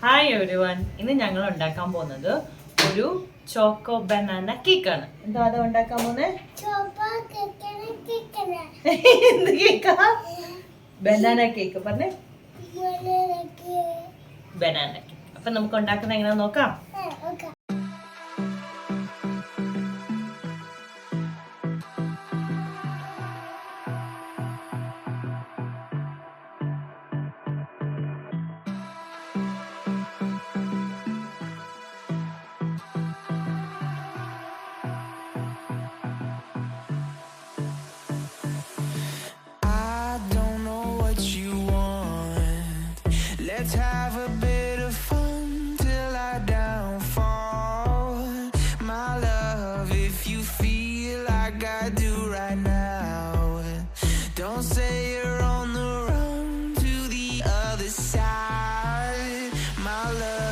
Hi every one. ഇന്ന് ഞങ്ങൾ ഉണ്ടാക്കാൻ പോകുന്നത് ഒരു ചോക്കോ ബനാന കേക്കാണ്. എന്താ അത് ഉണ്ടാക്കാൻ പോകുന്നത്? എന്ത് കേക്കാ? Banana cake. പറഞ്ഞേ, ബനാന കേക്ക്. അപ്പൊ നമുക്ക് ഉണ്ടാക്കുന്നത് എങ്ങനെയാന്ന് നോക്കാം. Let's have a bit of fun till I downfall. My love, if you feel like I do right now, don't say you're on the run to the other side. My love.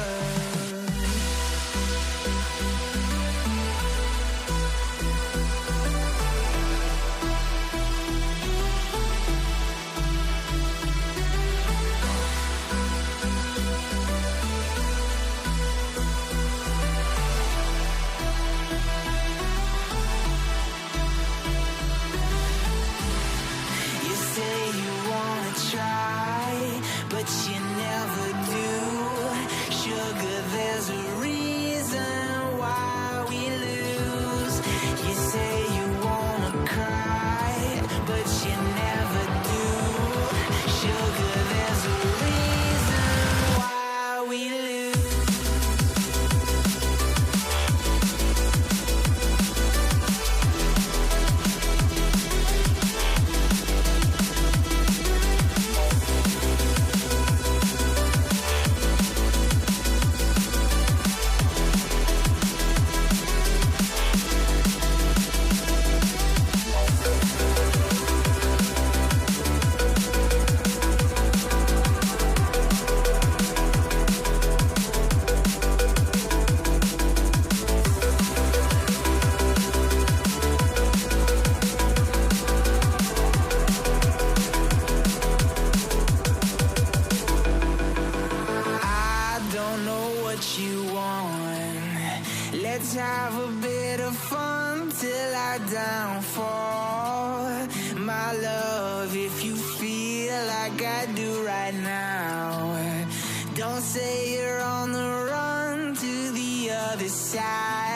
But you never do. Sugar, there's a reason why we lose. You say you wanna cry, but you never do. Sugar, there's a reason why we lose. You want. Let's have a bit of fun till I downfall. My love, if you feel like I do right now, don't say you're on the run to the other side.